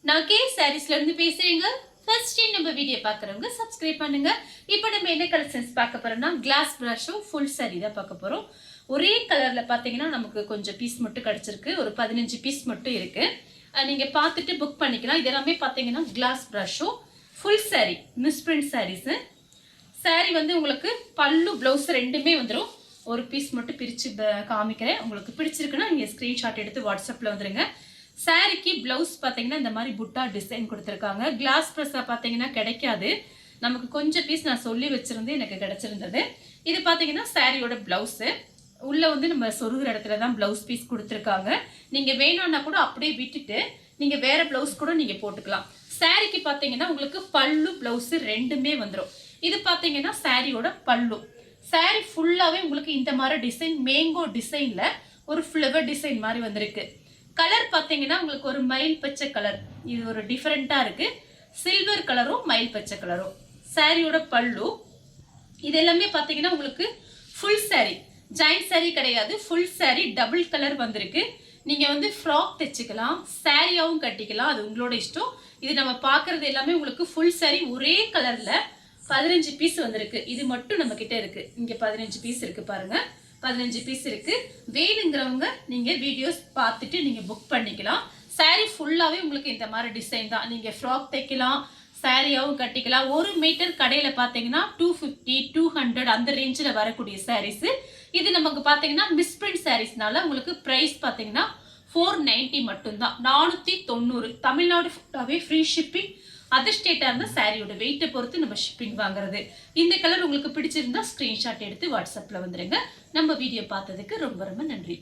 நான் கே சாரீஸ்ல இருந்து பேசுறேங்க. ஃபர்ஸ்ட் டைம் நம்ம வீடியோ பார்க்குறவங்க சப்ஸ்கிரைப் பண்ணுங்க. இப்போ நம்ம என்ன கலெக்ஷன்ஸ் பார்க்க போறோம்னா கிளாஸ் ப்ரஷும் ஃபுல் சாரி தான் பார்க்க போறோம். ஒரே கலர்ல பார்த்தீங்கன்னா நமக்கு கொஞ்சம் பீஸ் மட்டும் கிடைச்சிருக்கு. ஒரு 15 பீஸ் மட்டும் இருக்கு. நீங்க பார்த்துட்டு புக் பண்ணிக்கலாம். இது எல்லாமே பார்த்தீங்கன்னா கிளாஸ் ப்ரஷும் full saree mix print sarees. Saree வந்து உங்களுக்கு பல்லு பிளவுஸ் ரெண்டுமே வந்துடும். ஒரு பீஸ் மட்டும் பிரித்து காமிக்கிறேன். உங்களுக்கு பிடிச்சிருக்குன்னா நீங்கள் ஸ்க்ரீன்ஷாட் எடுத்து வாட்ஸ்அப்பில் வந்துடுங்க. சாரிக்கு பிளவுஸ் பார்த்தீங்கன்னா இந்த மாதிரி புட்டா டிசைன் கொடுத்துருக்காங்க. கிளாஸ் ப்ரெஸ்ஸாக பார்த்தீங்கன்னா கிடைக்காது. நமக்கு கொஞ்சம் பீஸ் நான் சொல்லி வச்சுருந்து எனக்கு கிடைச்சிருந்தது. இது பார்த்தீங்கன்னா சாரியோட பிளவுஸு. உள்ளே வந்து நம்ம சொருகிற இடத்துல தான் பிளவுஸ் பீஸ் கொடுத்துருக்காங்க. நீங்கள் வேணும்னா கூட அப்படியே விட்டுட்டு நீங்கள் வேறு ப்ளவுஸ் கூட நீங்கள் போட்டுக்கலாம். சாரிக்கு பார்த்தீங்கன்னா உங்களுக்கு பல்லு பிளவுஸு ரெண்டுமே வந்துடும். இது பார்த்தீங்கன்னா சாரியோட பல்லு. சாரி ஃபுல்லாகவே உங்களுக்கு இந்த மாதிரி டிசைன் மேங்கோ டிசைனில் ஒரு ஃப்ளவர் டிசைன் மாதிரி வந்திருக்கு. கலர் பார்த்தீங்கன்னா உங்களுக்கு ஒரு மயில் பச்சை கலர். இது ஒரு டிஃப்ரெண்ட்டாக இருக்குது. சில்வர் கலரும் மயில் பச்சை கலரும் சாரியோட பல்லு. இது எல்லாமே பார்த்தீங்கன்னா உங்களுக்கு ஃபுல் சாரி, ஜாயிண்ட் சாரி கிடையாது. ஃபுல் சாரி டபுள் கலர் வந்திருக்கு. நீங்கள் வந்து ஃப்ராக் தைச்சிக்கலாம், சாரியாகவும் கட்டிக்கலாம். அது உங்களோட இஷ்டம். இது நம்ம பார்க்குறது எல்லாமே உங்களுக்கு ஃபுல் சாரி ஒரே கலரில் 15 பீஸ் வந்திருக்கு. இது மட்டும் நம்ம கிட்ட இருக்கு. இங்கே 15 பீஸ் இருக்கு பாருங்க. 15 பீஸ் இருக்கு. வேணுங்கிறவங்க நீங்க வீடியோஸ் பார்த்துட்டு நீங்க புக் பண்ணிக்கலாம். சாரி ஃபுல்லாவே உங்களுக்கு இந்த மாதிரி டிசைன் தான். நீங்க ஃப்ராக் தைக்கலாம், சாரியாவும் கட்டிக்கலாம். 1 மீட்டர் கடையில பாத்தீங்கன்னா 250 200 அந்த ரேஞ்சில் வரக்கூடிய சாரீஸ். இது நமக்கு பாத்தீங்கன்னா மிஸ் பிரிண்ட் சாரீஸ்னால உங்களுக்கு பிரைஸ் பாத்தீங்கன்னா 490 மட்டும்தான். 490. தமிழ்நாடு ஃபுல்லாவே ஃப்ரீ ஷிப்பிங். அதர் ஸ்டேட்டாக இருந்தால் சாரியோட வெயிட்டை பொறுத்து நம்ம ஷிப்பிங் வாங்குறது. இந்த கலர் உங்களுக்கு பிடிச்சிருந்தா ஸ்க்ரீன்ஷாட் எடுத்து வாட்ஸ்அப்பில் வந்துடுங்க. நம்ம வீடியோ பார்த்ததுக்கு ரொம்ப ரொம்ப நன்றி.